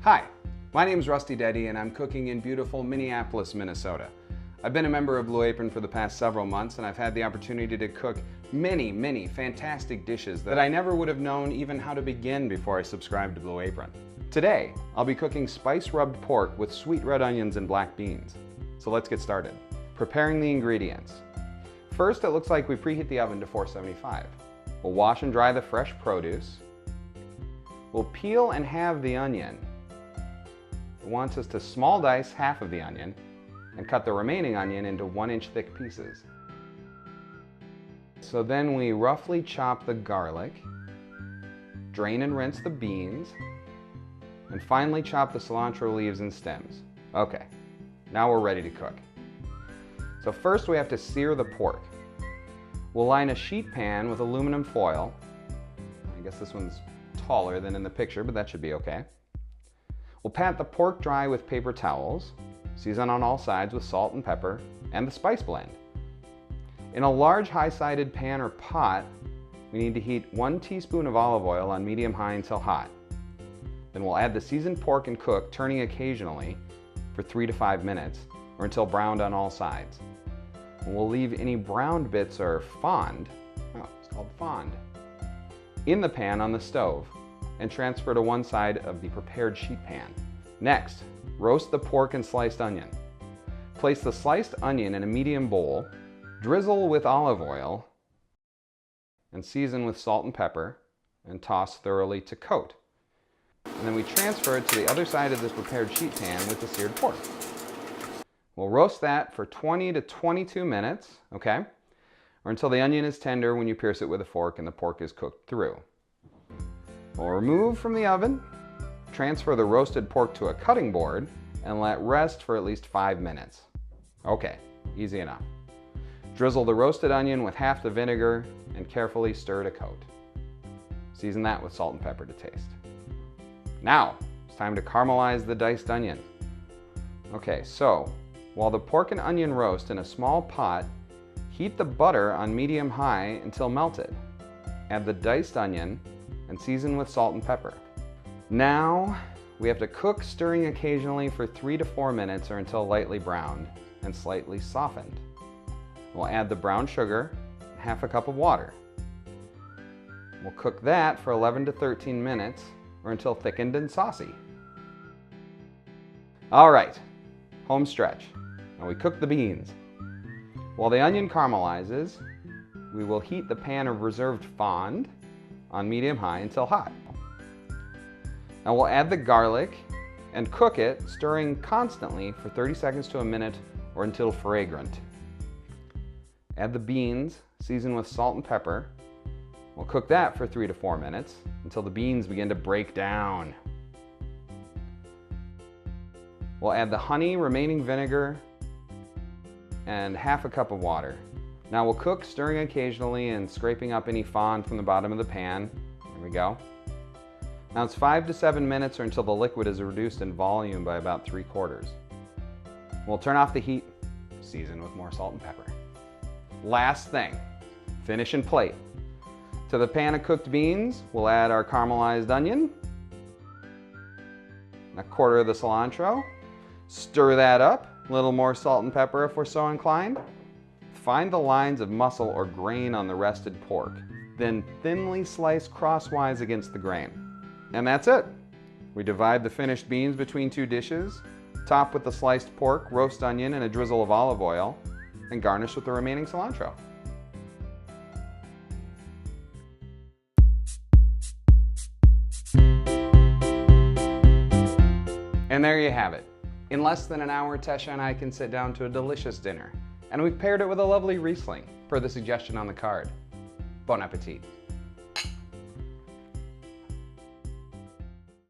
Hi, my name is Rusty Deddy and I'm cooking in beautiful Minneapolis, Minnesota. I've been a member of Blue Apron for the past several months and I've had the opportunity to cook many fantastic dishes that I never would have known even how to begin before I subscribed to Blue Apron. Today, I'll be cooking spice-rubbed pork with sweet red onions and black beans. So let's get started. Preparing the ingredients. First, it looks like we preheat the oven to 475. We'll wash and dry the fresh produce. We'll peel and halve the onion. It wants us to small dice half of the onion and cut the remaining onion into 1-inch thick pieces. So then we roughly chop the garlic, drain and rinse the beans, and finally chop the cilantro leaves and stems. Okay, now we're ready to cook. So first we have to sear the pork. We'll line a sheet pan with aluminum foil. I guess this one's taller than in the picture, but that should be okay. We'll pat the pork dry with paper towels, season on all sides with salt and pepper, and the spice blend. In a large high-sided pan or pot, we need to heat 1 teaspoon of olive oil on medium-high until hot. Then we'll add the seasoned pork and cook, turning occasionally for 3 to 5 minutes, or until browned on all sides. And we'll leave any browned bits or fond, it's called fond, in the pan on the stove, and transfer to one side of the prepared sheet pan. Next, roast the pork and sliced onion. Place the sliced onion in a medium bowl, drizzle with olive oil, and season with salt and pepper, and toss thoroughly to coat. And then we transfer it to the other side of this prepared sheet pan with the seared pork. We'll roast that for 20 to 22 minutes, okay? Or until the onion is tender when you pierce it with a fork and the pork is cooked through. We'll remove from the oven, transfer the roasted pork to a cutting board, and let rest for at least 5 minutes. Okay, easy enough. Drizzle the roasted onion with half the vinegar and carefully stir to coat. Season that with salt and pepper to taste. Now, it's time to caramelize the diced onion. Okay, so while the pork and onion roast in a small pot, heat the butter on medium-high until melted. Add the diced onion and season with salt and pepper. Now, we have to cook, stirring occasionally for 3 to 4 minutes or until lightly browned and slightly softened. We'll add the brown sugar and half a cup of water. We'll cook that for 11 to 13 minutes or until thickened and saucy. All right, home stretch. Now we cook the beans. While the onion caramelizes, we will heat the pan of reserved fond on medium-high until hot. Now we'll add the garlic and cook it, stirring constantly for 30 seconds to a minute or until fragrant. Add the beans, season with salt and pepper. We'll cook that for 3 to 4 minutes until the beans begin to break down. We'll add the honey, remaining vinegar, and half a cup of water. Now we'll cook, stirring occasionally and scraping up any fond from the bottom of the pan. There we go. Now it's 5 to 7 minutes or until the liquid is reduced in volume by about 3/4. We'll turn off the heat, season with more salt and pepper. Last thing, finish and plate. To the pan of cooked beans, we'll add our caramelized onion, a quarter of the cilantro, stir that up, a little more salt and pepper if we're so inclined. Find the lines of muscle or grain on the rested pork, then thinly slice crosswise against the grain. And that's it. We divide the finished beans between 2 dishes, top with the sliced pork, roast onion, and a drizzle of olive oil, and garnish with the remaining cilantro. And there you have it. In less than an hour, Tesia and I can sit down to a delicious dinner. And we've paired it with a lovely Riesling, per the suggestion on the card. Bon appetit.